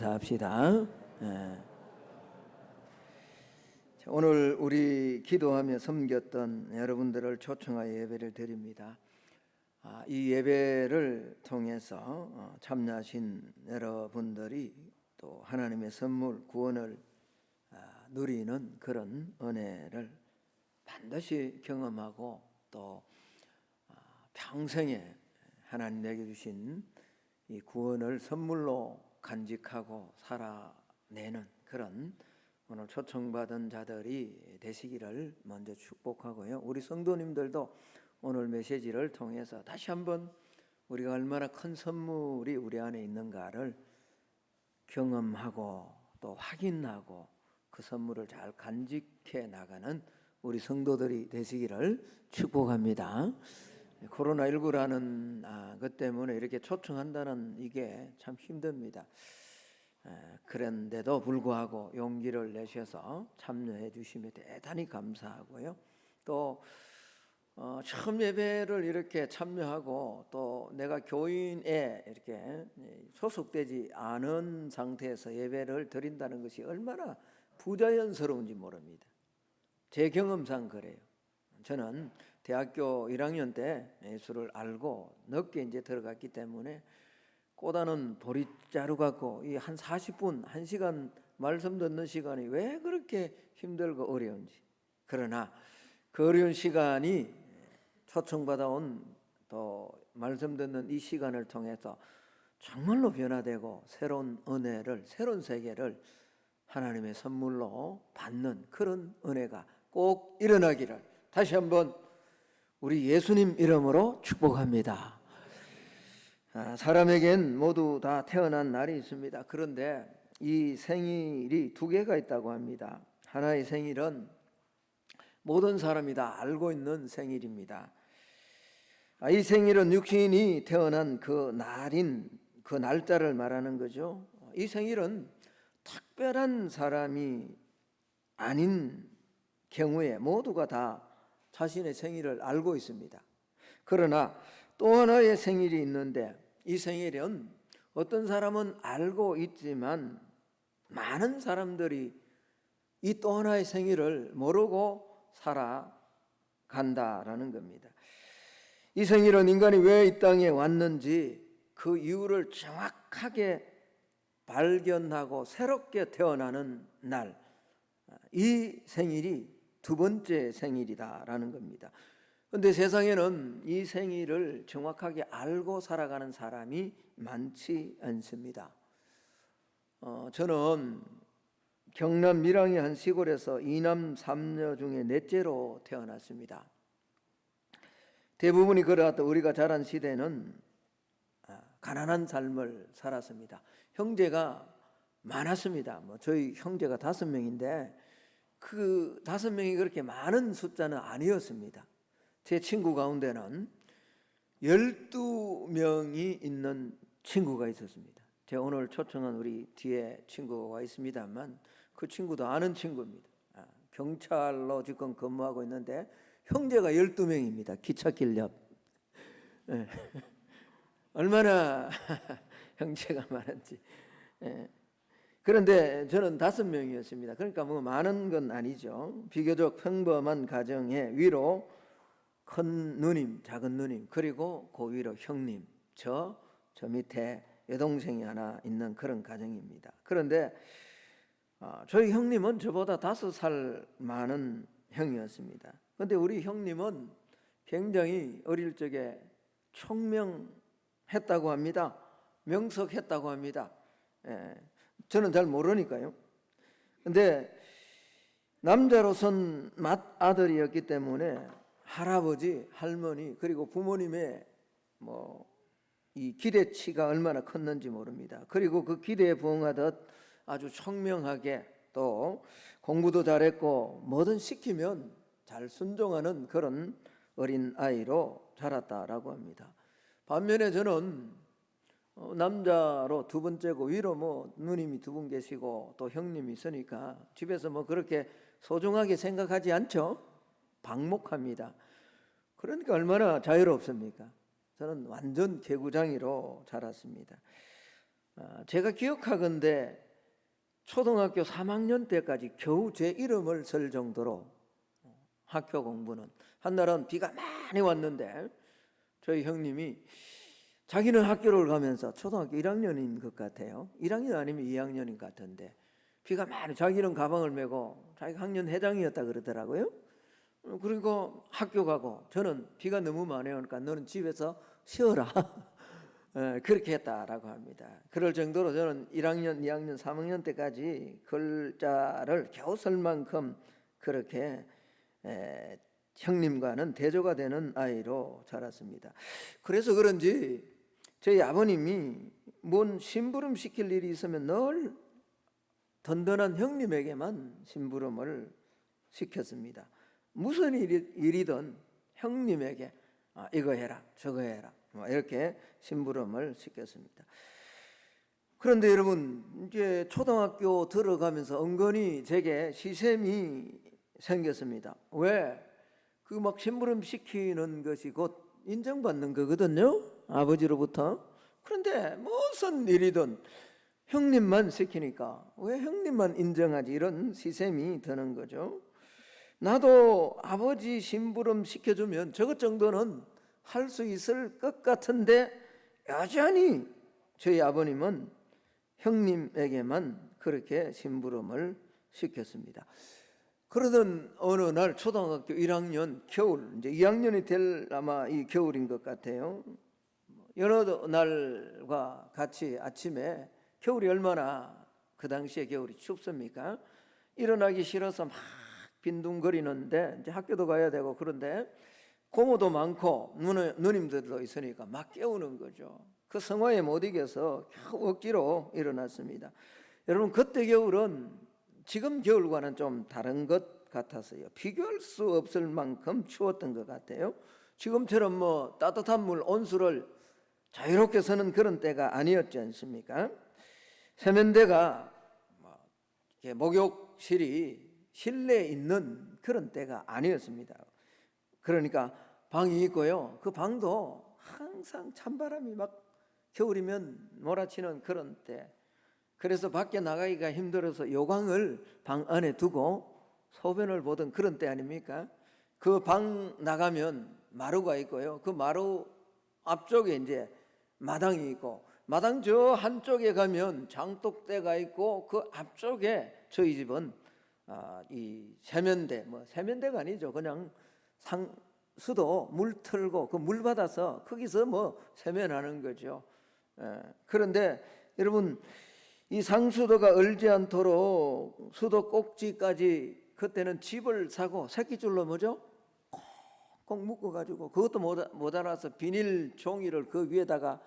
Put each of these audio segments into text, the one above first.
합시다. 예. 오늘 우리 기도하며 섬겼던 여러분들을 초청하여 예배를 드립니다. 이 예배를 통해서 참여하신 여러분들이 또 하나님의 선물 구원을 누리는 그런 은혜를 반드시 경험하고 또 평생에 하나님 내게 주신 이 구원을 선물로 간직하고 살아내는 그런 오늘 초청받은 자들이 되시기를 먼저 축복하고요. 우리 성도님들도 오늘 메시지를 통해서 다시 한번 우리가 얼마나 큰 선물이 우리 안에 있는가를 경험하고 또 확인하고 그 선물을 잘 간직해 나가는 우리 성도들이 되시기를 축복합니다. 코로나19라는 것 때문에 이렇게 초청한다는 이게 참 힘듭니다. 그런데도 불구하고 용기를 내셔서 참여해 주시면 대단히 감사하고요. 또 처음 예배를 이렇게 참여하고 또 내가 교인에 이렇게 소속되지 않은 상태에서 예배를 드린다는 것이 얼마나 부자연스러운지 모릅니다. 제 경험상 그래요. 저는 대학교 1학년 때 예수를 알고 늦게 이제 들어갔기 때문에 꼬다는 보릿자루 갖고 이 한 40분, 1시간 말씀 듣는 시간이 왜 그렇게 힘들고 어려운지. 그러나 그 어려운 시간이 초청받아온 또 말씀 듣는 이 시간을 통해서 정말로 변화되고 새로운 은혜를, 새로운 세계를 하나님의 선물로 받는 그런 은혜가 꼭 일어나기를 다시 한번 우리 예수님 이름으로 축복합니다. 사람에겐 모두 다 태어난 날이 있습니다. 그런데 이 생일이 두 개가 있다고 합니다. 하나의 생일은 모든 사람이 다 알고 있는 생일입니다. 이 생일은 육신이 태어난 그 날인 그 날짜를 말하는 거죠. 이 생일은 특별한 사람이 아닌 경우에 모두가 다 자신의 생일을 알고 있습니다. 그러나 또 하나의 생일이 있는데 이 생일은 어떤 사람은 알고 있지만 많은 사람들이 이 또 하나의 생일을 모르고 살아간다라는 겁니다. 이 생일은 인간이 왜 이 땅에 왔는지 그 이유를 정확하게 발견하고 새롭게 태어나는 날, 이 생일이 두 번째 생일이다라는 겁니다. 그런데 세상에는 이 생일을 정확하게 알고 살아가는 사람이 많지 않습니다. 저는 경남 밀양의 한 시골에서 이남 삼녀 중에 넷째로 태어났습니다. 대부분이 그러하다 우리가 자란 시대는 가난한 삶을 살았습니다. 형제가 많았습니다. 저희 형제가 5명인데 그 5명이 그렇게 많은 숫자는 아니었습니다. 제 친구 가운데는 12명이 있는 친구가 있었습니다. 제가 오늘 초청한 우리 뒤에 친구가 있습니다만 그 친구도 아는 친구입니다. 경찰로 지금 근무하고 있는데 형제가 12명입니다. 기찻길 옆. 네. 얼마나 형제가 많은지. 그런데 저는 5명이었습니다. 그러니까 뭐 많은 건 아니죠. 비교적 평범한 가정에 위로 큰 누님, 작은 누님, 그리고 그 위로 형님, 저 밑에 여동생이 하나 있는 그런 가정입니다. 그런데 저희 형님은 저보다 5살 많은 형이었습니다. 그런데 우리 형님은 굉장히 어릴 적에 총명했다고 합니다. 명석했다고 합니다. 저는 잘 모르니까요. 그런데 남자로선 맏아들이었기 때문에 할아버지, 할머니 그리고 부모님의 이 기대치가 얼마나 컸는지 모릅니다. 그리고 그 기대에 부응하듯 아주 총명하게 또 공부도 잘했고 뭐든 시키면 잘 순종하는 그런 어린 아이로 자랐다라고 합니다. 반면에 저는 남자로 두 번째고 위로 누님이 2분 계시고 또 형님이 있으니까 집에서 그렇게 소중하게 생각하지 않죠. 방목합니다. 그러니까 얼마나 자유롭습니까? 저는 완전 개구장이로 자랐습니다. 제가 기억하건대 초등학교 3학년 때까지 겨우 제 이름을 쓸 정도로 학교 공부는, 한날은 비가 많이 왔는데 저희 형님이 자기는 학교를 가면서 초등학교 1학년인 것 같아요. 1학년 아니면 2학년인 것 같은데 비가 많이, 자기는 가방을 메고 자기가 학년 회장이었다 그러더라고요. 그리고 학교 가고 저는 비가 너무 많이 오니까 너는 집에서 쉬어라. 그렇게 했다라고 합니다. 그럴 정도로 저는 1학년, 2학년, 3학년 때까지 글자를 겨우 쓸 만큼 그렇게 형님과는 대조가 되는 아이로 자랐습니다. 그래서 그런지 저희 아버님이 뭔 심부름 시킬 일이 있으면 늘 든든한 형님에게만 심부름을 시켰습니다. 무슨 일이든 형님에게 이거 해라 저거 해라 이렇게 심부름을 시켰습니다. 그런데 여러분, 이제 초등학교 들어가면서 은근히 제게 시샘이 생겼습니다. 왜? 그 막 심부름 시키는 것이 곧 인정받는 거거든요, 아버지로부터. 그런데 무슨 일이든 형님만 시키니까 왜 형님만 인정하지, 이런 시샘이 드는 거죠. 나도 아버지 심부름 시켜주면 저것 정도는 할 수 있을 것 같은데 여전히 저희 아버님은 형님에게만 그렇게 심부름을 시켰습니다. 그러던 어느 날 초등학교 1학년 겨울, 이제 2학년이 될 아마 이 겨울인 것 같아요. 여러 날과 같이 아침에, 겨울이 얼마나 그 당시에 겨울이 춥습니까? 일어나기 싫어서 막 빈둥거리는데 이제 학교도 가야 되고, 그런데 고모도 많고 누님들도 있으니까 막 깨우는 거죠. 그 성화에 못 이겨서 겨우 억지로 일어났습니다. 여러분, 그때 겨울은 지금 겨울과는 좀 다른 것 같았어요. 비교할 수 없을 만큼 추웠던 것 같아요. 지금처럼 뭐 따뜻한 물 온수를 자유롭게 쓰는 그런 때가 아니었지 않습니까? 세면대가 목욕실이 실내에 있는 그런 때가 아니었습니다. 그러니까 방이 있고요, 그 방도 항상 찬바람이 막 겨울이면 몰아치는 그런 때, 그래서 밖에 나가기가 힘들어서 요강을 방 안에 두고 소변을 보던 그런 때 아닙니까? 그 방 나가면 마루가 있고요, 그 마루 앞쪽에 이제 마당이 있고, 마당 저 한쪽에 가면 장독대가 있고, 그 앞쪽에 저희 집은 이 세면대, 뭐 세면대가 아니죠, 그냥 상수도 물 틀고 그 물 받아서 거기서 뭐 세면하는 거죠. 그런데 여러분, 이 상수도가 얼지 않도록 수도 꼭지까지 그때는 집을 사고 새끼줄로 뭐죠? 꼭 묶어가지고, 그것도 모자라서 비닐 종이를 그 위에다가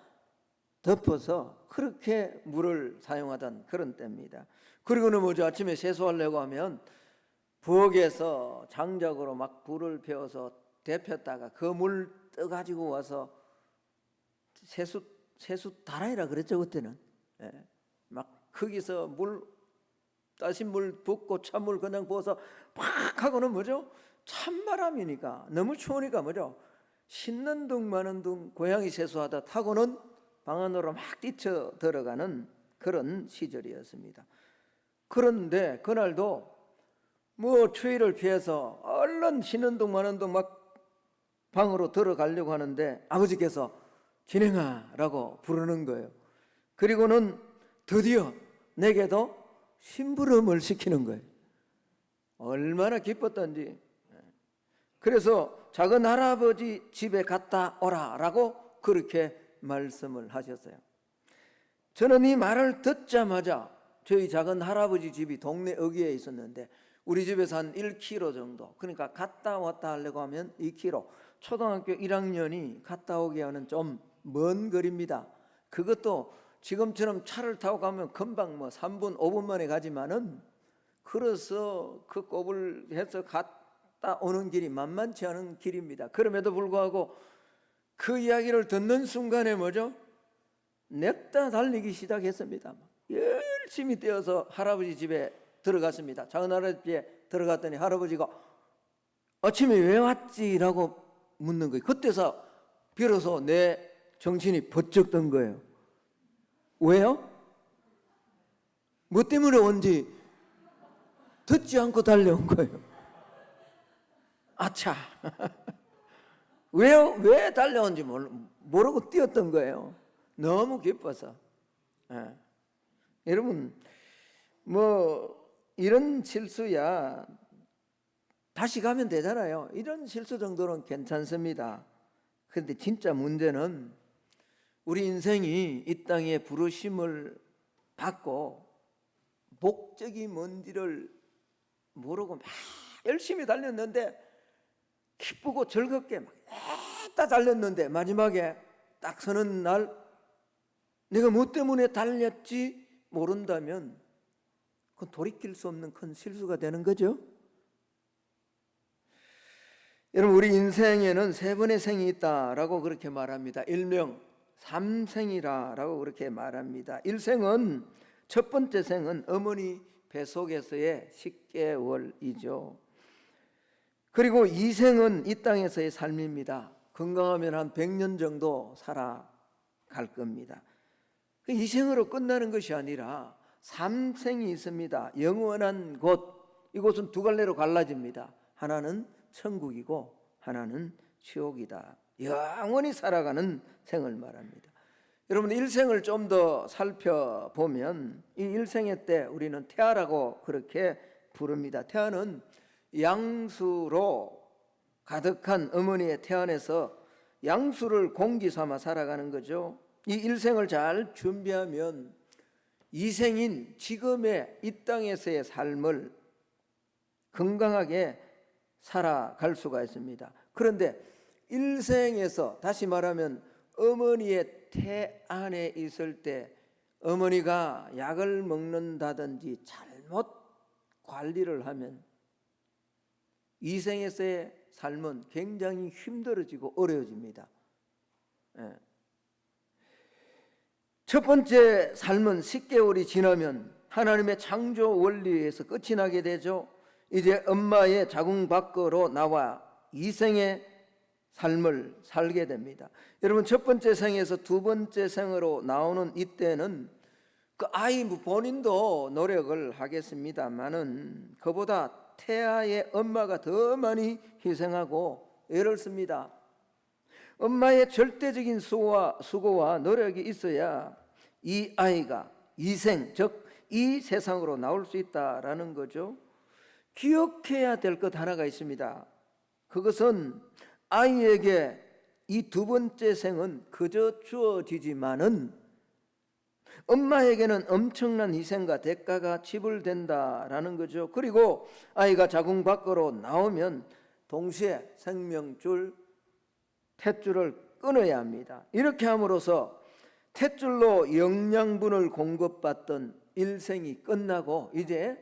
덮어서 그렇게 물을 사용하던 그런 때입니다. 그리고는 뭐죠? 아침에 세수하려고 하면 부엌에서 장작으로 막 불을 피워서 데폈다가 그 물 떠가지고 와서 세수 다라이라 그랬죠 그때는. 막 거기서 물, 따신 물 붓고 찬물 그냥 부어서 팍 하고는 뭐죠? 찬바람이니까 너무 추우니까 뭐죠? 씻는 둥 마는 둥 고양이 세수하다 타고는 방 안으로 막 뛰쳐 들어가는 그런 시절이었습니다. 그런데 그날도 뭐 추위를 피해서 얼른 쉬는 둥 마는 둥 막 방으로 들어가려고 하는데 아버지께서 진행아라고 부르는 거예요. 그리고는 드디어 내게도 심부름을 시키는 거예요. 얼마나 기뻤던지. 그래서 작은 할아버지 집에 갔다 오라라고 그렇게 말씀을 하셨어요. 저는 이 말을 듣자마자, 저희 작은 할아버지 집이 동네 어귀에 있었는데 우리 집에서 한 1km 정도, 그러니까 갔다 왔다 하려고 하면 2km, 초등학교 1학년이 갔다 오게 하는 좀 먼 거리입니다. 그것도 지금처럼 차를 타고 가면 금방 뭐 3분 5분 만에 가지만은 걸어서 그 꼽을 해서 갔다 오는 길이 만만치 않은 길입니다. 그럼에도 불구하고 그 이야기를 듣는 순간에 뭐죠? 냅다 달리기 시작했습니다. 열심히 뛰어서 할아버지 집에 들어갔습니다. 작은 할아버지 집에 들어갔더니 할아버지가 아침에 왜 왔지? 라고 묻는 거예요. 그때서 비로소 내 정신이 번쩍 든 거예요. 왜요? 뭐 때문에 온지 듣지 않고 달려온 거예요. 아차. 왜 달려온지 모르고 뛰었던 거예요. 너무 기뻐서. 예. 여러분, 뭐 이런 실수야 다시 가면 되잖아요. 이런 실수 정도는 괜찮습니다. 그런데 진짜 문제는 우리 인생이 이 땅에 부르심을 받고 목적이 뭔지를 모르고 막 열심히 달렸는데, 기쁘고 즐겁게 막 다 달렸는데 마지막에 딱 서는 날 내가 뭐 때문에 달렸지 모른다면 그건 돌이킬 수 없는 큰 실수가 되는 거죠. 여러분, 우리 인생에는 세 번의 생이 있다라고 그렇게 말합니다. 일명 삼생이라고 그렇게 말합니다. 일생은, 첫 번째 생은 어머니 뱃속에서의 10개월이죠. 그리고 이생은 이 땅에서의 삶입니다. 건강하면 한 100년 정도 살아갈 겁니다. 이생으로 끝나는 것이 아니라 삼생이 있습니다. 영원한 곳, 이곳은 두 갈래로 갈라집니다. 하나는 천국이고 하나는 지옥이다. 영원히 살아가는 생을 말합니다. 여러분, 일생을 좀 더 살펴보면 이 일생의 때 우리는 태아라고 그렇게 부릅니다. 태아는 양수로 가득한 어머니의 태 안에서 양수를 공기 삼아 살아가는 거죠. 이 일생을 잘 준비하면 이생인 지금의 이 땅에서의 삶을 건강하게 살아갈 수가 있습니다. 그런데 일생에서, 다시 말하면 어머니의 태 안에 있을 때 어머니가 약을 먹는다든지 잘못 관리를 하면 이생에서의 삶은 굉장히 힘들어지고 어려워집니다. 첫 번째 삶은 10개월이 지나면 하나님의 창조 원리에서 끝이 나게 되죠. 이제 엄마의 자궁 밖으로 나와 이생의 삶을 살게 됩니다. 여러분, 첫 번째 생에서 두 번째 생으로 나오는 이때는 그 아이 본인도 노력을 하겠습니다만은 그보다 태아의 엄마가 더 많이 희생하고 애를 씁니다. 엄마의 절대적인 수고와 노력이 있어야 이 아이가 이생, 즉 이 세상으로 나올 수 있다라는 거죠. 기억해야 될 것 하나가 있습니다. 그것은 아이에게 이 두 번째 생은 그저 주어지지만은 엄마에게는 엄청난 희생과 대가가 지불된다라는 거죠. 그리고 아이가 자궁 밖으로 나오면 동시에 생명줄, 탯줄을 끊어야 합니다. 이렇게 함으로써 탯줄로 영양분을 공급받던 일생이 끝나고 이제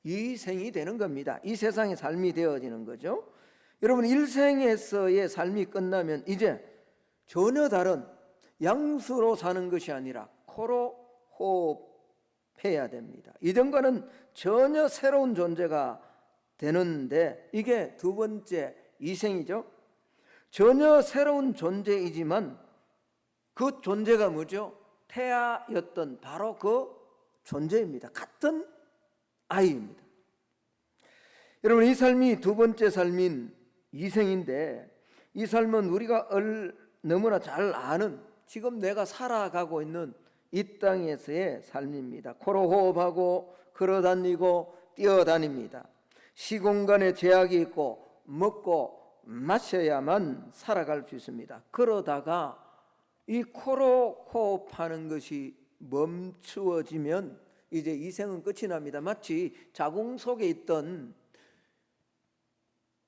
이생이 되는 겁니다. 이 세상의 삶이 되어지는 거죠. 여러분, 일생에서의 삶이 끝나면 이제 전혀 다른 양수로 사는 것이 아니라 코로 호흡해야 됩니다. 이전과는 전혀 새로운 존재가 되는데 이게 두 번째 이생이죠. 전혀 새로운 존재이지만 그 존재가 뭐죠? 태아였던 바로 그 존재입니다. 같은 아이입니다. 여러분, 이 삶이 두 번째 삶인 이생인데 이 삶은 우리가 너무나 잘 아는, 지금 내가 살아가고 있는 이 땅에서의 삶입니다. 코로 호흡하고 걸어다니고 뛰어다닙니다. 시공간에 제약이 있고 먹고 마셔야만 살아갈 수 있습니다. 그러다가 이 코로 호흡하는 것이 멈추어지면 이제 이생은 끝이 납니다. 마치 자궁 속에 있던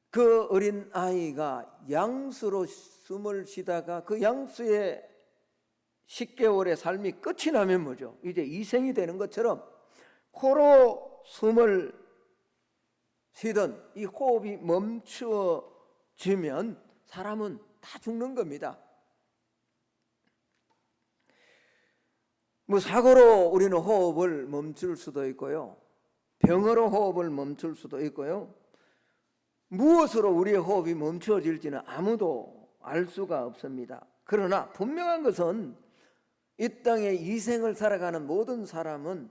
그 어린 아이가 양수로 숨을 쉬다가 그 양수의 10개월의 삶이 끝이 나면 뭐죠? 이제 이생이 되는 것처럼 코로 숨을 쉬던 이 호흡이 멈추어지면 사람은 다 죽는 겁니다. 뭐 사고로 우리는 호흡을 멈출 수도 있고요, 병으로 호흡을 멈출 수도 있고요, 무엇으로 우리의 호흡이 멈추어질지는 아무도 알 수가 없습니다. 그러나 분명한 것은 이 땅에 이생을 살아가는 모든 사람은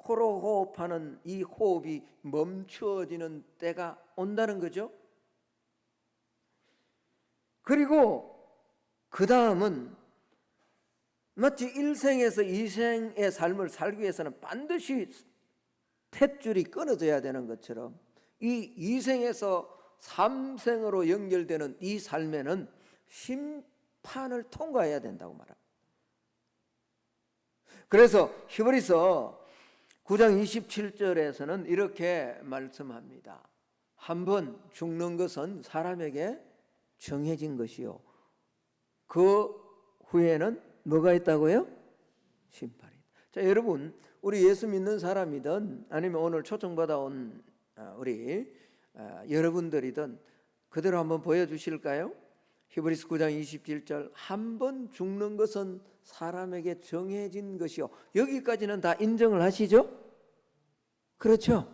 코로 호흡하는 이 호흡이 멈추어지는 때가 온다는 거죠. 그리고 그 다음은 마치 일생에서 이생의 삶을 살기 위해서는 반드시 탯줄이 끊어져야 되는 것처럼 이 이생에서 삼생으로 연결되는 이 삶에는 심판을 통과해야 된다고 말합니다. 그래서 히브리서 9장 27절에서는 이렇게 말씀합니다. 한번 죽는 것은 사람에게 정해진 것이요, 그 후에는 뭐가 있다고요? 심판이. 자, 여러분, 우리 예수 믿는 사람이든 아니면 오늘 초청받아 온 우리 여러분들이든 그대로 한번 보여주실까요? 히브리서 9장 27절, 한 번 죽는 것은 사람에게 정해진 것이요. 여기까지는 다 인정을 하시죠? 그렇죠?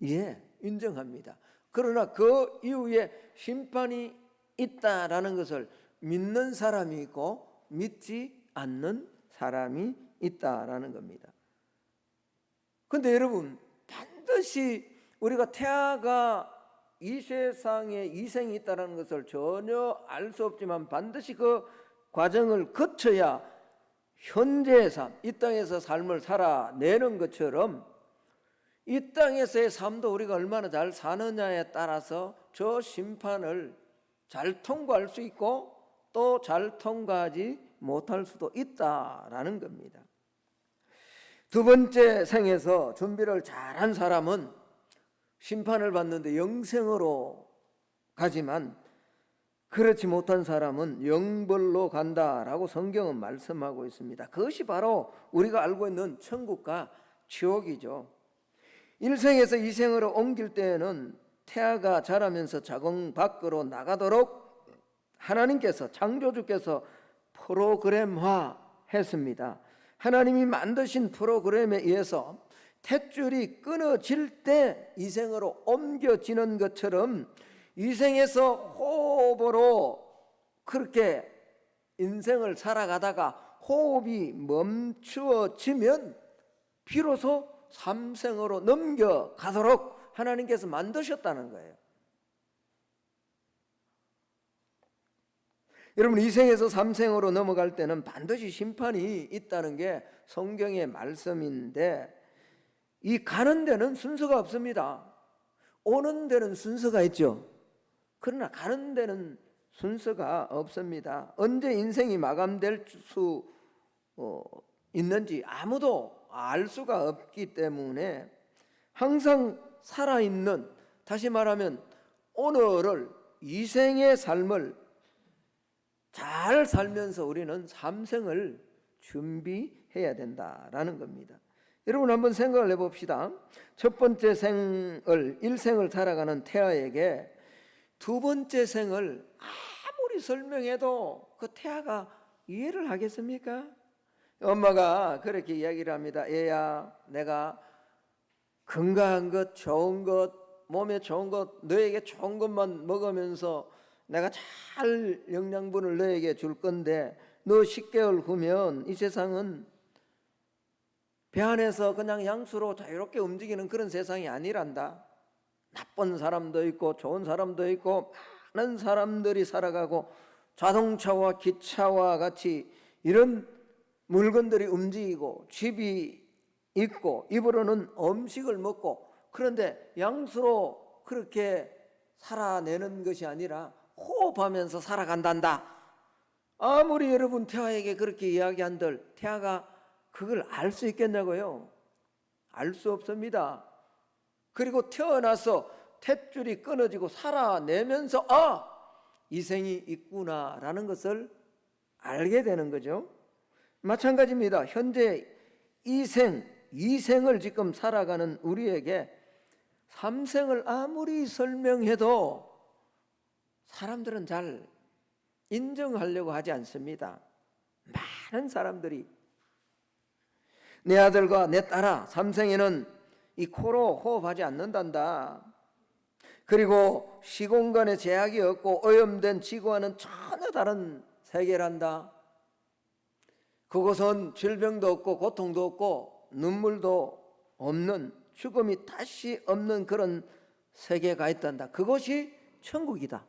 예, 인정합니다. 그러나 그 이후에 심판이 있다라는 것을 믿는 사람이 있고 믿지 않는 사람이 있다라는 겁니다. 그런데 여러분, 반드시 우리가 태아가 이 세상에 이생이 있다는 것을 전혀 알 수 없지만 반드시 그 과정을 거쳐야 현재의 삶, 이 땅에서 삶을 살아내는 것처럼 이 땅에서의 삶도 우리가 얼마나 잘 사느냐에 따라서 저 심판을 잘 통과할 수 있고 또 잘 통과하지 못할 수도 있다라는 겁니다. 두 번째 생에서 준비를 잘한 사람은 심판을 받는데 영생으로 가지만 그렇지 못한 사람은 영벌로 간다라고 성경은 말씀하고 있습니다. 그것이 바로 우리가 알고 있는 천국과 지옥이죠. 일생에서 이생으로 옮길 때에는 태아가 자라면서 자궁 밖으로 나가도록 하나님께서, 창조주께서 프로그램화 했습니다. 하나님이 만드신 프로그램에 의해서 탯줄이 끊어질 때 이생으로 옮겨지는 것처럼 이생에서 호흡으로 그렇게 인생을 살아가다가 호흡이 멈추어지면 비로소 삼생으로 넘겨가도록 하나님께서 만드셨다는 거예요. 여러분, 이생에서 삼생으로 넘어갈 때는 반드시 심판이 있다는 게 성경의 말씀인데, 이 가는 데는 순서가 없습니다. 오는 데는 순서가 있죠. 그러나 가는 데는 순서가 없습니다. 언제 인생이 마감될 수 있는지 아무도 알 수가 없기 때문에 항상 살아있는, 다시 말하면 오늘을, 이생의 삶을 잘 살면서 우리는 삼생을 준비해야 된다라는 겁니다. 여러분, 한번 생각을 해봅시다. 첫 번째 생을, 일생을 살아가는 태아에게 두 번째 생을 아무리 설명해도 그 태아가 이해를 하겠습니까? 엄마가 그렇게 이야기를 합니다. 얘야, 내가 건강한 것, 좋은 것, 몸에 좋은 것, 너에게 좋은 것만 먹으면서 내가 잘 영양분을 너에게 줄 건데 너 10개월 후면 이 세상은 배 안에서 그냥 양수로 자유롭게 움직이는 그런 세상이 아니란다. 나쁜 사람도 있고 좋은 사람도 있고 많은 사람들이 살아가고 자동차와 기차와 같이 이런 물건들이 움직이고 집이 있고 입으로는 음식을 먹고, 그런데 양수로 그렇게 살아내는 것이 아니라 호흡하면서 살아간단다. 아무리 여러분 태아에게 그렇게 이야기한들 태아가 그걸 알 수 있겠냐고요? 알 수 없습니다. 그리고 태어나서 탯줄이 끊어지고 살아내면서 이생이 있구나라는 것을 알게 되는 거죠. 마찬가지입니다. 현재 이생을 지금 살아가는 우리에게 삼생을 아무리 설명해도 사람들은 잘 인정하려고 하지 않습니다. 많은 사람들이 내 아들과 내 딸아, 삼생에는 이 코로 호흡하지 않는단다. 그리고 시공간에 제약이 없고 오염된 지구와는 전혀 다른 세계란다. 그곳은 질병도 없고 고통도 없고 눈물도 없는, 죽음이 다시 없는 그런 세계가 있단다. 그것이 천국이다.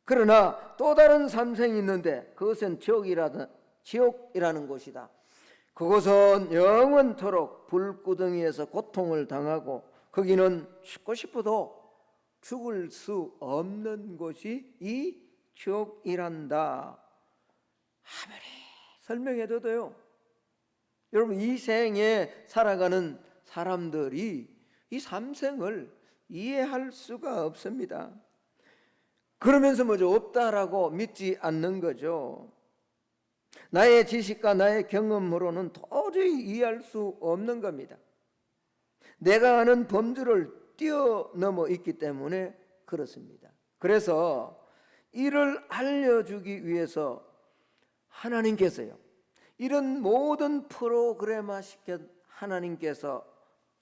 그러나 또 다른 삼생이 있는데 그것은 지옥이라는 곳이다. 그곳은 영원토록 불구덩이에서 고통을 당하고 거기는 죽고 싶어도 죽을 수 없는 곳이 이 지옥이란다. 아무리 설명해줘도요, 여러분 이 생에 살아가는 사람들이 이 삼생을 이해할 수가 없습니다. 그러면서 뭐죠? 없다라고 믿지 않는 거죠. 나의 지식과 나의 경험으로는 도저히 이해할 수 없는 겁니다. 내가 아는 범주를 뛰어넘어 있기 때문에 그렇습니다. 그래서 이를 알려주기 위해서 하나님께서요, 이런 모든 프로그램화 시켜 하나님께서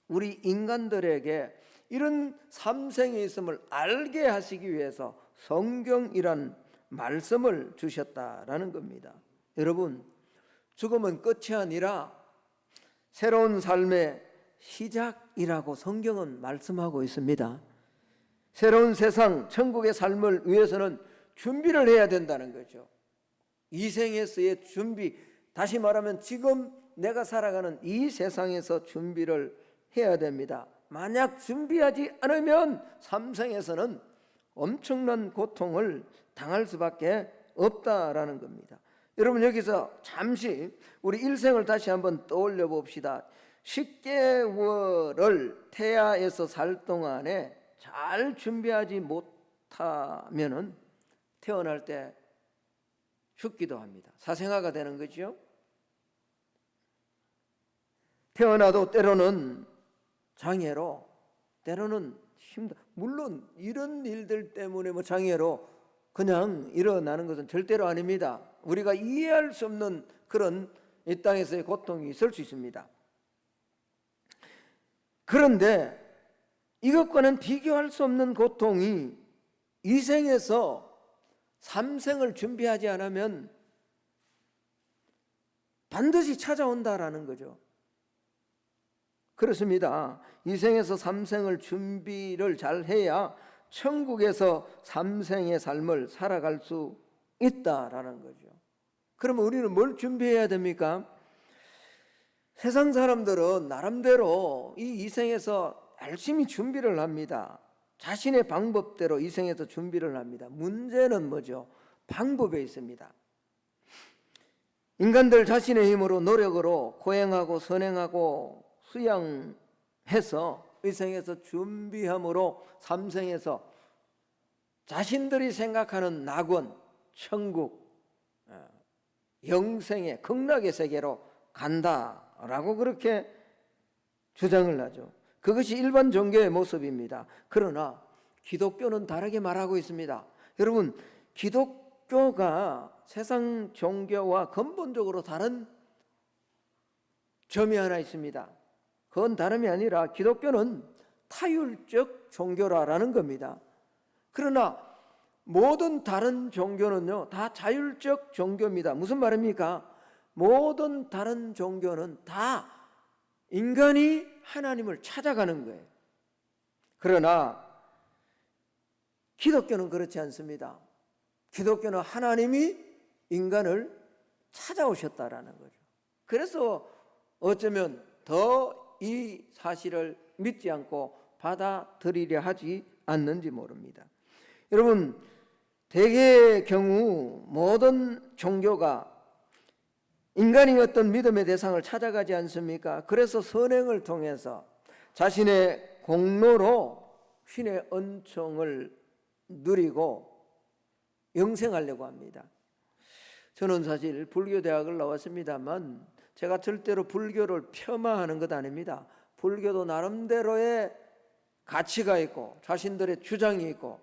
우리 인간들에게 이런 삼생이 있음을 알게 하시기 위해서 성경이란 말씀을 주셨다라는 겁니다. 여러분, 죽음은 끝이 아니라 새로운 삶의 시작이라고 성경은 말씀하고 있습니다. 새로운 세상, 천국의 삶을 위해서는 준비를 해야 된다는 거죠. 이 생에서의 준비, 다시 말하면 지금 내가 살아가는 이 세상에서 준비를 해야 됩니다. 만약 준비하지 않으면 삼생에서는 엄청난 고통을 당할 수밖에 없다라는 겁니다. 여러분, 여기서 잠시 우리 일생을 다시 한번 떠올려 봅시다. 10개월을 태아에서 살 동안에 잘 준비하지 못하면은 태어날 때 죽기도 합니다. 사생아가 되는 거죠. 태어나도 때로는 장애로, 때로는 물론 이런 일들 때문에 뭐 장애로 그냥 일어나는 것은 절대로 아닙니다. 우리가 이해할 수 없는 그런 이 땅에서의 고통이 있을 수 있습니다. 그런데 이것과는 비교할 수 없는 고통이 이 생에서 삼생을 준비하지 않으면 반드시 찾아온다라는 거죠. 그렇습니다. 이 생에서 삼생을 준비를 잘 해야 천국에서 삼생의 삶을 살아갈 수 있다라는 거죠. 그러면 우리는 뭘 준비해야 됩니까? 세상 사람들은 나름대로 이 생에서 열심히 준비를 합니다. 자신의 방법대로 이 생에서 준비를 합니다. 문제는 뭐죠? 방법에 있습니다. 인간들 자신의 힘으로 노력으로 고행하고 선행하고 수양해서 이 생에서 준비함으로 삼생에서 자신들이 생각하는 낙원, 천국, 영생의 극락의 세계로 간다라고 그렇게 주장을 하죠. 그것이 일반 종교의 모습입니다. 그러나 기독교는 다르게 말하고 있습니다. 여러분, 기독교가 세상 종교와 근본적으로 다른 점이 하나 있습니다. 그건 다름이 아니라 기독교는 타율적 종교라는 겁니다. 그러나 모든 다른 종교는요, 다 자율적 종교입니다. 무슨 말입니까? 모든 다른 종교는 다 인간이 하나님을 찾아가는 거예요. 그러나 기독교는 그렇지 않습니다. 기독교는 하나님이 인간을 찾아오셨다라는 거죠. 그래서 어쩌면 더 이 사실을 믿지 않고 받아들이려 하지 않는지 모릅니다. 여러분, 대개의 경우 모든 종교가 인간이 어떤 믿음의 대상을 찾아가지 않습니까? 그래서 선행을 통해서 자신의 공로로 신의 은총을 누리고 영생하려고 합니다. 저는 사실 불교대학을 나왔습니다만 제가 절대로 불교를 폄하하는 것 아닙니다. 불교도 나름대로의 가치가 있고 자신들의 주장이 있고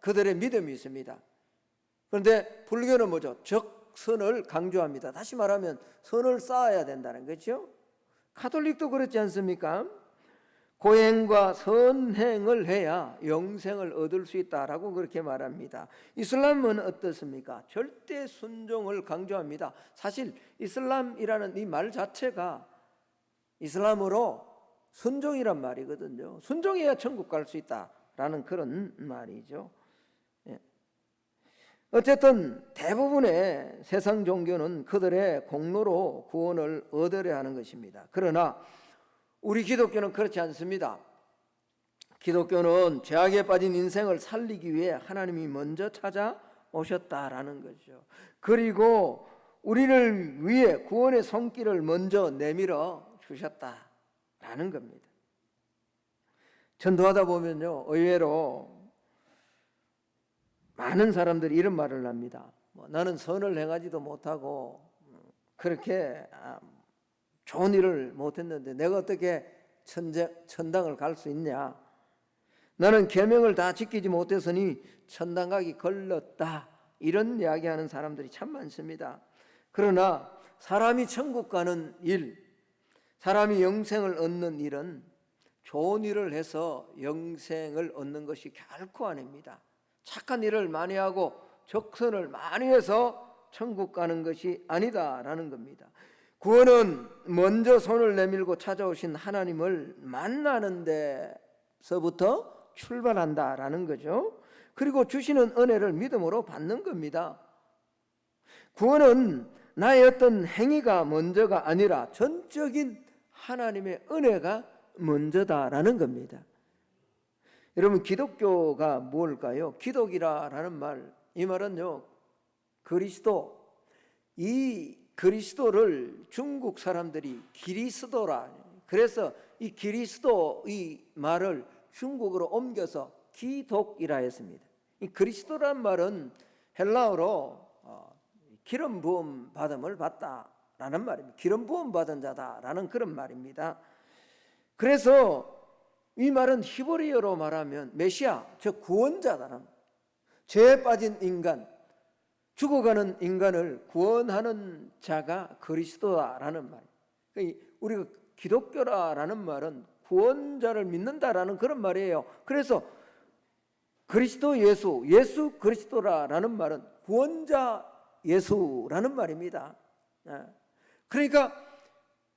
그들의 믿음이 있습니다. 그런데 불교는 뭐죠? 적선을 강조합니다. 다시 말하면 선을 쌓아야 된다는 거죠. 가톨릭도 그렇지 않습니까? 고행과 선행을 해야 영생을 얻을 수 있다라고 그렇게 말합니다. 이슬람은 어떻습니까? 절대 순종을 강조합니다. 사실 이슬람이라는 이 말 자체가 이슬람으로 순종이란 말이거든요. 순종해야 천국 갈 수 있다라는 그런 말이죠. 어쨌든 대부분의 세상 종교는 그들의 공로로 구원을 얻으려 하는 것입니다. 그러나 우리 기독교는 그렇지 않습니다. 기독교는 죄악에 빠진 인생을 살리기 위해 하나님이 먼저 찾아오셨다라는 거죠. 그리고 우리를 위해 구원의 손길을 먼저 내밀어 주셨다라는 겁니다. 전도하다 보면요, 의외로 많은 사람들이 이런 말을 합니다. 나는 선을 행하지도 못하고 그렇게 좋은 일을 못했는데 내가 어떻게 천당을 갈 수 있냐? 나는 계명을 다 지키지 못했으니 천당 가기 걸렸다. 이런 이야기하는 사람들이 참 많습니다. 그러나 사람이 천국 가는 일, 사람이 영생을 얻는 일은 좋은 일을 해서 영생을 얻는 것이 결코 아닙니다. 착한 일을 많이 하고 적선을 많이 해서 천국 가는 것이 아니다라는 겁니다. 구원은 먼저 손을 내밀고 찾아오신 하나님을 만나는 데서부터 출발한다라는 거죠. 그리고 주시는 은혜를 믿음으로 받는 겁니다. 구원은 나의 어떤 행위가 먼저가 아니라 전적인 하나님의 은혜가 먼저다라는 겁니다. 여러분, 기독교가 뭘까요? 기독이라는 말, 이 말은요, 그리스도, 이 그리스도를 중국 사람들이 기리스도라, 그래서 이 기리스도 이 말을 중국어로 옮겨서 기독이라 했습니다. 이 그리스도란 말은 헬라어로 기름 부음 받음을 받다라는 말입니다. 기름 부음 받은 자다라는 그런 말입니다. 그래서 이 말은 히브리어로 말하면 메시아, 즉 구원자다라는, 죄에 빠진 인간, 죽어가는 인간을 구원하는 자가 그리스도다라는 말. 그러니까 우리가 기독교라는 말은 구원자를 믿는다라는 그런 말이에요. 그래서 그리스도 예수, 예수 그리스도라는 말은 구원자 예수라는 말입니다. 그러니까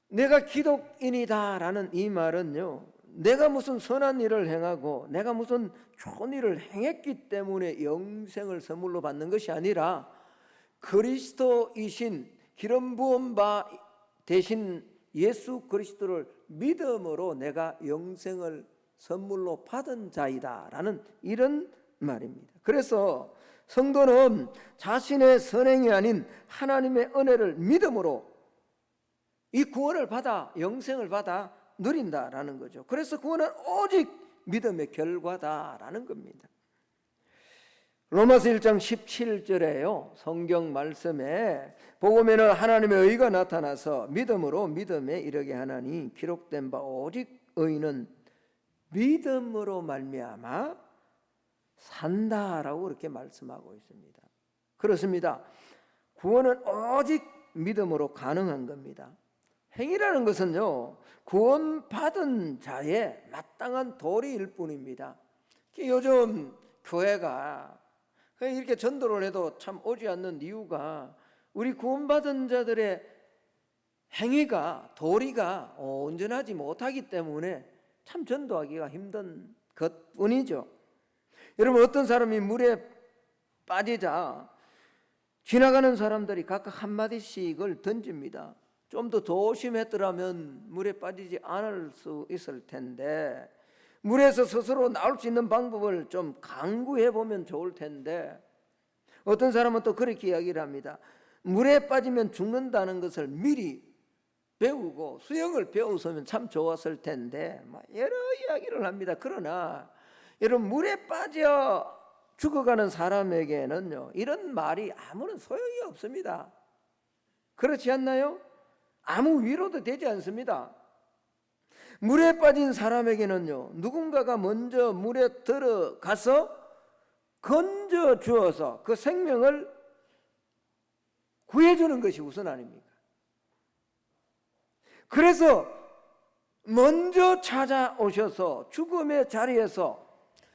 내가 기독인이다라는 이 말은요, 내가 무슨 선한 일을 행하고 내가 무슨 좋은 일을 행했기 때문에 영생을 선물로 받는 것이 아니라 그리스도이신 기름 부음 바 대신 예수 그리스도를 믿음으로 내가 영생을 선물로 받은 자이다라는 이런 말입니다. 그래서 성도는 자신의 선행이 아닌 하나님의 은혜를 믿음으로 이 구원을 받아 영생을 받아 누린다라는 거죠. 그래서 구원은 오직 믿음의 결과다라는 겁니다. 로마서 1장 17절에요, 성경 말씀에 복음에는 하나님의 의가 나타나서 믿음으로 믿음에 이르게 하나니 기록된 바 오직 의인은 믿음으로 말미암아 산다라고 그렇게 말씀하고 있습니다. 그렇습니다. 구원은 오직 믿음으로 가능한 겁니다. 행위라는 것은요, 구원받은 자의 마땅한 도리일 뿐입니다. 요즘 교회가 이렇게 전도를 해도 참 오지 않는 이유가 우리 구원받은 자들의 행위가, 도리가 온전하지 못하기 때문에 참 전도하기가 힘든 것뿐이죠. 여러분, 어떤 사람이 물에 빠지자 지나가는 사람들이 각각 한마디씩을 던집니다. 좀 더 조심했더라면 물에 빠지지 않을 수 있을 텐데, 물에서 스스로 나올 수 있는 방법을 좀 강구해 보면 좋을 텐데, 어떤 사람은 또 그렇게 이야기를 합니다. 물에 빠지면 죽는다는 것을 미리 배우고 수영을 배웠으면 참 좋았을 텐데, 여러 이야기를 합니다. 그러나 여러분, 물에 빠져 죽어가는 사람에게는요, 이런 말이 아무런 소용이 없습니다. 그렇지 않나요? 아무 위로도 되지 않습니다. 물에 빠진 사람에게는요, 누군가가 먼저 물에 들어가서 건져 주어서 그 생명을 구해주는 것이 우선 아닙니까? 그래서 먼저 찾아오셔서 죽음의 자리에서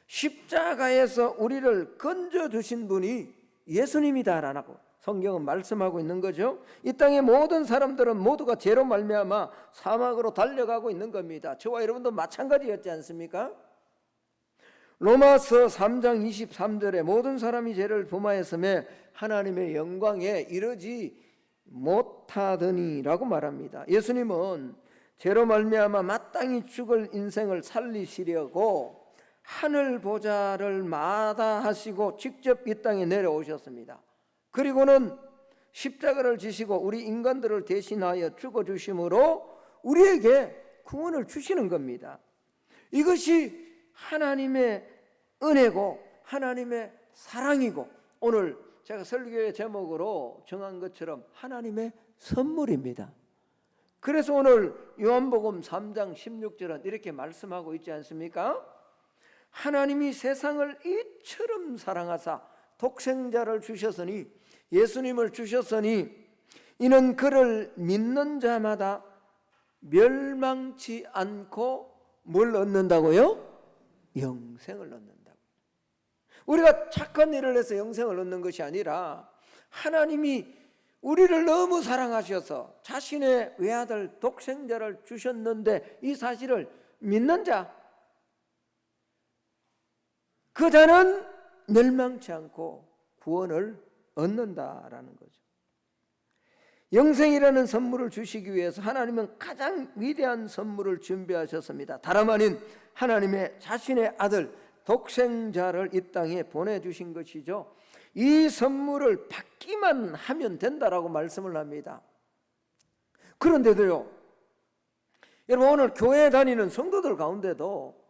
십자가에서 우리를 건져 주신 분이 예수님이다라고 성경은 말씀하고 있는 거죠. 이 땅의 모든 사람들은 모두가 죄로 말미암아 사막으로 달려가고 있는 겁니다. 저와 여러분도 마찬가지였지 않습니까? 로마서 3장 23절에 모든 사람이 죄를 범하였음에 하나님의 영광에 이르지 못하더니라고 말합니다. 예수님은 죄로 말미암아 마땅히 죽을 인생을 살리시려고 하늘 보좌를 마다하시고 직접 이 땅에 내려오셨습니다. 그리고는 십자가를 지시고 우리 인간들을 대신하여 죽어주심으로 우리에게 구원을 주시는 겁니다. 이것이 하나님의 은혜고 하나님의 사랑이고 오늘 제가 설교의 제목으로 정한 것처럼 하나님의 선물입니다. 그래서 오늘 요한복음 3장 16절은 이렇게 말씀하고 있지 않습니까? 하나님이 세상을 이처럼 사랑하사 독생자를 주셨으니 예수님을 주셨으니 이는 그를 믿는 자마다 멸망치 않고 뭘 얻는다고요? 영생을 얻는다고. 우리가 착한 일을 해서 영생을 얻는 것이 아니라 하나님이 우리를 너무 사랑하셔서 자신의 외아들 독생자를 주셨는데 이 사실을 믿는 자, 그 자는 멸망치 않고 구원을 얻는다라는 거죠. 영생이라는 선물을 주시기 위해서 하나님은 가장 위대한 선물을 준비하셨습니다. 다름 아닌 하나님의 자신의 아들 독생자를 이 땅에 보내주신 것이죠. 이 선물을 받기만 하면 된다라고 말씀을 합니다. 그런데도요, 여러분 오늘 교회 다니는 성도들 가운데도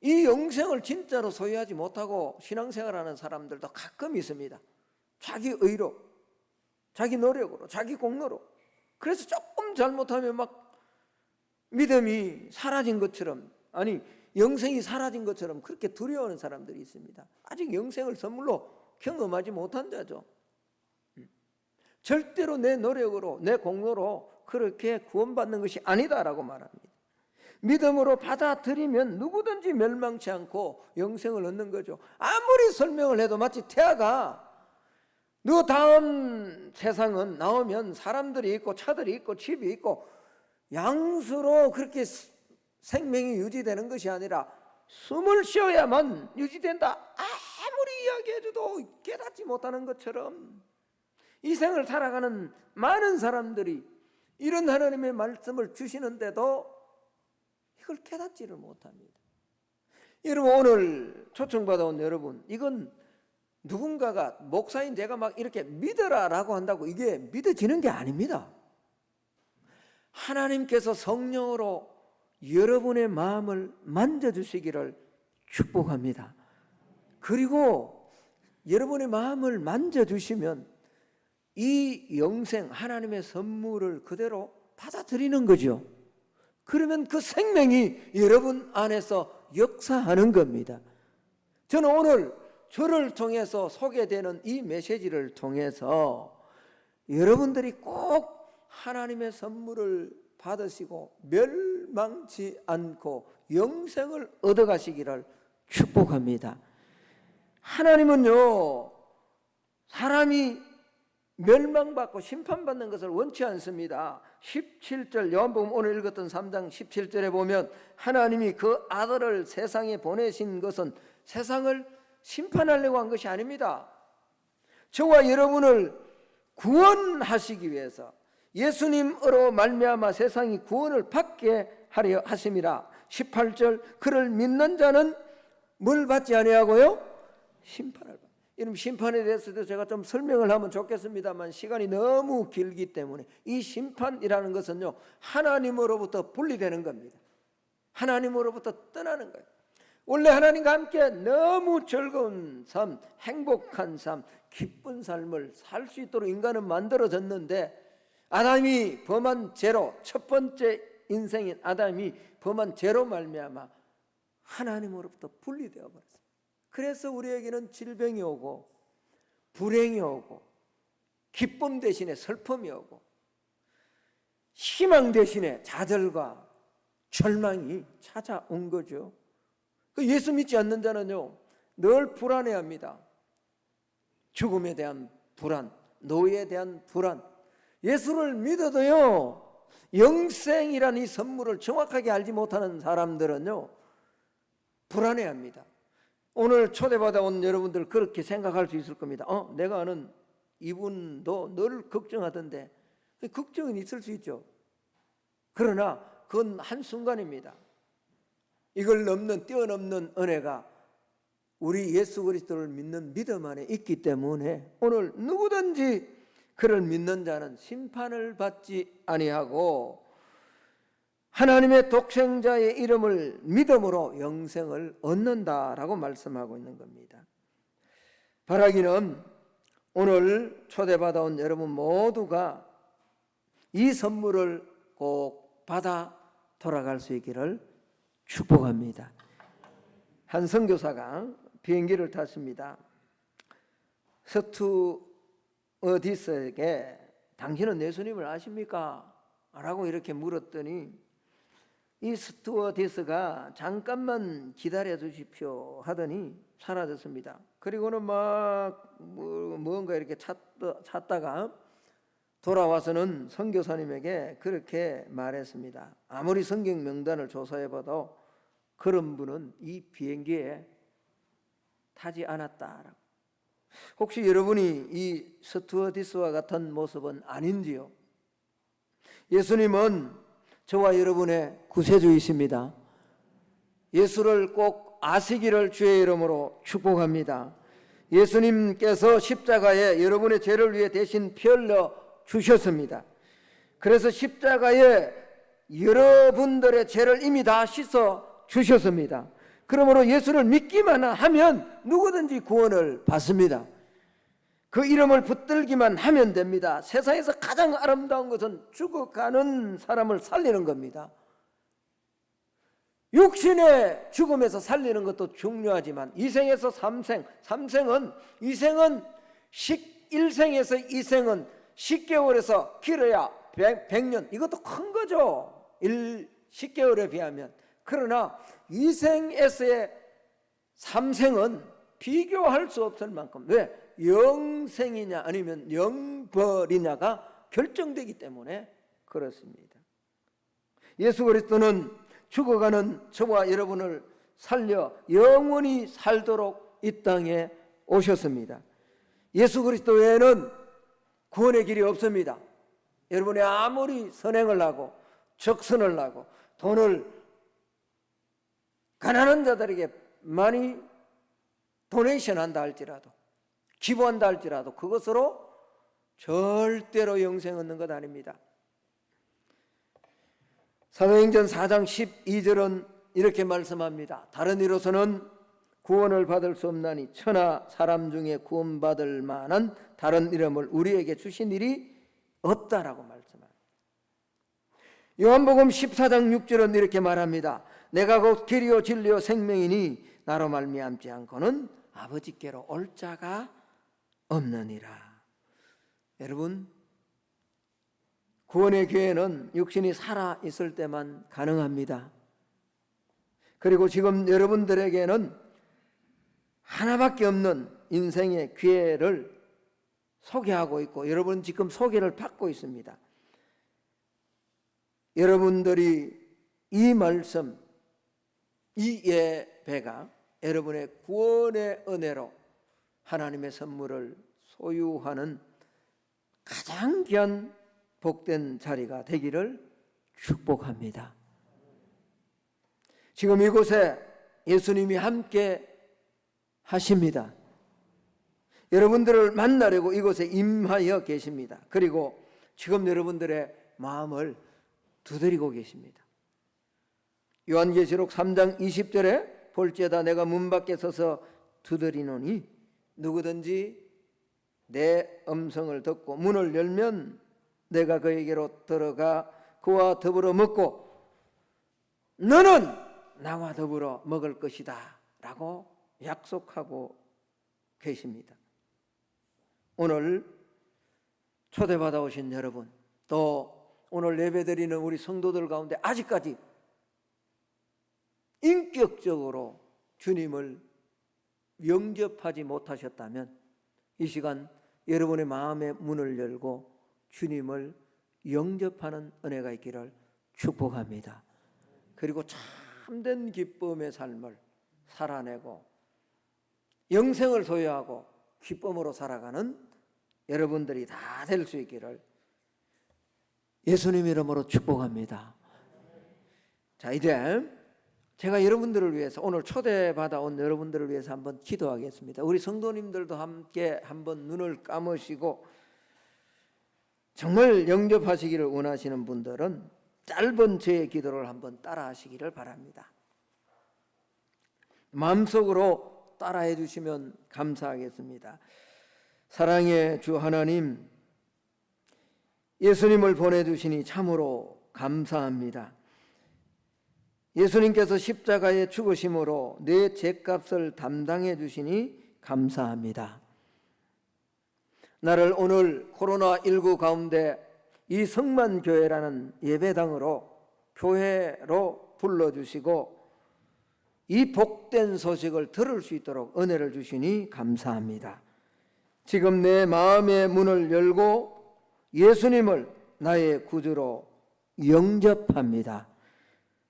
이 영생을 진짜로 소유하지 못하고 신앙생활하는 사람들도 가끔 있습니다. 자기 의로, 자기 노력으로, 자기 공로로. 그래서 조금 잘못하면 막 믿음이 사라진 것처럼, 아니 영생이 사라진 것처럼 그렇게 두려워하는 사람들이 있습니다. 아직 영생을 선물로 경험하지 못한 자죠. 절대로 내 노력으로, 내 공로로 그렇게 구원받는 것이 아니다라고 말합니다. 믿음으로 받아들이면 누구든지 멸망치 않고 영생을 얻는 거죠. 아무리 설명을 해도 마치 태아가 너 다음 세상은 나오면 사람들이 있고 차들이 있고 집이 있고 양수로 그렇게 생명이 유지되는 것이 아니라 숨을 쉬어야만 유지된다. 아무리 이야기해줘도 깨닫지 못하는 것처럼 이 생을 살아가는 많은 사람들이 이런 하나님의 말씀을 주시는데도 이걸 깨닫지를 못합니다. 여러분 오늘 초청받아온 여러분, 이건 누군가가 목사인 제가 막 이렇게 믿어라라고 한다고 이게 믿어지는 게 아닙니다. 하나님께서 성령으로 여러분의 마음을 만져주시기를 축복합니다. 그리고 여러분의 마음을 만져주시면 이 영생 하나님의 선물을 그대로 받아들이는 거죠. 그러면 그 생명이 여러분 안에서 역사하는 겁니다. 저는 오늘 저를 통해서 소개되는 이 메시지를 통해서 여러분들이 꼭 하나님의 선물을 받으시고 멸망치 않고 영생을 얻어가시기를 축복합니다. 하나님은요, 사람이 멸망받고 심판받는 것을 원치 않습니다. 17절 요한복음 오늘 읽었던 3장 17절에 보면 하나님이 그 아들을 세상에 보내신 것은 세상을 심판하려고 한 것이 아닙니다. 저와 여러분을 구원하시기 위해서 예수님으로 말미암아 세상이 구원을 받게 하려 하심이라. 18절 그를 믿는 자는 뭘 받지 아니하고요? 심판을 받. 이런 심판에 대해서도 제가 좀 설명을 하면 좋겠습니다만 시간이 너무 길기 때문에 이 심판이라는 것은요 하나님으로부터 분리되는 겁니다. 하나님으로부터 떠나는 거예요. 원래 하나님과 함께 너무 즐거운 삶, 행복한 삶, 기쁜 삶을 살 수 있도록 인간은 만들어졌는데 아담이 범한 죄로, 첫 번째 인생인 아담이 범한 죄로 말미암아 하나님으로부터 분리되어 버렸어요. 그래서 우리에게는 질병이 오고 불행이 오고 기쁨 대신에 슬픔이 오고 희망 대신에 좌절과 절망이 찾아온 거죠. 예수 믿지 않는 자는요 늘 불안해합니다. 죽음에 대한 불안, 노예에 대한 불안. 예수를 믿어도요, 영생이라는 이 선물을 정확하게 알지 못하는 사람들은요, 불안해합니다. 오늘 초대받아 온 여러분들 그렇게 생각할 수 있을 겁니다. 내가 아는 이분도 늘 걱정하던데. 걱정은 있을 수 있죠. 그러나 그건 한순간입니다. 이걸 뛰어넘는 은혜가 우리 예수 그리스도를 믿는 믿음 안에 있기 때문에 오늘 누구든지 그를 믿는 자는 심판을 받지 아니하고 하나님의 독생자의 이름을 믿음으로 영생을 얻는다라고 말씀하고 있는 겁니다. 바라기는 오늘 초대받아 온 여러분 모두가 이 선물을 꼭 받아 돌아갈 수 있기를 축복합니다. 한 선교사가 비행기를 탔습니다. 스튜어디스에게 당신은 예수님을 아십니까? 라고 이렇게 물었더니 이 스튜어디스가 잠깐만 기다려 주십시오 하더니 사라졌습니다. 그리고는 막 뭔가 이렇게 찾다가 돌아와서는 선교사님에게 그렇게 말했습니다. 아무리 성경 명단을 조사해봐도 그런 분은 이 비행기에 타지 않았다라고. 혹시 여러분이 이 스튜어디스와 같은 모습은 아닌지요? 예수님은 저와 여러분의 구세주이십니다. 예수를 꼭 아시기를 주의 이름으로 축복합니다. 예수님께서 십자가에 여러분의 죄를 위해 대신 피 흘려 주셨습니다. 그래서 십자가에 여러분들의 죄를 이미 다 씻어 주셨습니다. 그러므로 예수를 믿기만 하면 누구든지 구원을 받습니다. 그 이름을 붙들기만 하면 됩니다. 세상에서 가장 아름다운 것은 죽어가는 사람을 살리는 겁니다. 육신의 죽음에서 살리는 것도 중요하지만 이생에서 삼생, 이생은 1생에서 2생은 10개월에서 길어야 100년, 이것도 큰 거죠. 10개월에 비하면. 그러나 이생에서의 3생은 비교할 수 없을 만큼, 왜? 영생이냐 아니면 영벌이냐가 결정되기 때문에 그렇습니다. 예수 그리스도는 죽어가는 저와 여러분을 살려 영원히 살도록 이 땅에 오셨습니다. 예수 그리스도 외에는 구원의 길이 없습니다. 여러분이 아무리 선행을 하고 적선을 하고 돈을 가난한 자들에게 많이 도네이션 한다 할지라도, 기부한다 할지라도 그것으로 절대로 영생 얻는 것 아닙니다. 사도행전 4장 12절은 이렇게 말씀합니다. 다른 이로서는 구원을 받을 수 없나니 천하 사람 중에 구원받을 만한 다른 이름을 우리에게 주신 일이 없다라고 말씀합니다. 요한복음 14장 6절은 이렇게 말합니다. 내가 곧 길이요 진리요 생명이니 나로 말미암지 않고는 아버지께로 올 자가 없느니라. 여러분, 구원의 기회는 육신이 살아 있을 때만 가능합니다. 그리고 지금 여러분들에게는 하나밖에 없는 인생의 기회를 소개하고 있고 여러분 지금 소개를 받고 있습니다. 여러분들이 이 말씀, 이 예배가 여러분의 구원의 은혜로 하나님의 선물을 소유하는 가장 귀한 복된 자리가 되기를 축복합니다. 지금 이곳에 예수님이 함께 하십니다. 여러분들을 만나려고 이곳에 임하여 계십니다. 그리고 지금 여러분들의 마음을 두드리고 계십니다. 요한계시록 3장 20절에 볼지어다 내가 문 밖에 서서 두드리노니 누구든지 내 음성을 듣고 문을 열면 내가 그에게로 들어가 그와 더불어 먹고 너는 나와 더불어 먹을 것이다 라고 약속하고 계십니다. 오늘 초대받아 오신 여러분, 또 오늘 예배드리는 우리 성도들 가운데 아직까지 인격적으로 주님을 영접하지 못하셨다면 이 시간 여러분의 마음의 문을 열고 주님을 영접하는 은혜가 있기를 축복합니다. 그리고 참된 기쁨의 삶을 살아내고 영생을 소유하고 기쁨으로 살아가는 여러분들이 다 될 수 있기를 예수님 이름으로 축복합니다. 자, 이제 제가 여러분들을 위해서, 오늘 초대받아 온 여러분들을 위해서 한번 기도하겠습니다. 우리 성도님들도 함께 한번 눈을 감으시고 정말 영접하시기를 원하시는 분들은 짧은 제 기도를 한번 따라 하시기를 바랍니다. 마음속으로 따라해 주시면 감사하겠습니다. 사랑의 주 하나님, 예수님을 보내주시니 참으로 감사합니다. 예수님께서 십자가에 죽으심으로 내 죄값을 담당해 주시니 감사합니다. 나를 오늘 코로나19 가운데 이 성만교회라는 예배당으로, 교회로 불러주시고 이 복된 소식을 들을 수 있도록 은혜를 주시니 감사합니다. 지금 내 마음의 문을 열고 예수님을 나의 구주로 영접합니다.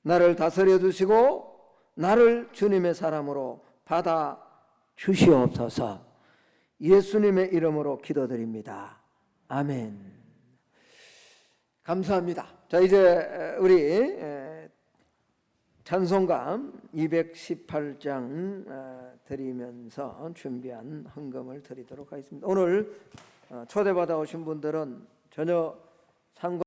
나를 다스려 주시고 나를 주님의 사람으로 받아 주시옵소서. 예수님의 이름으로 기도드립니다. 아멘. 감사합니다. 자, 이제 우리 찬송가 218장 드리면서 준비한 헌금을 드리도록 하겠습니다. 오늘 초대받아 오신 분들은 전혀 상관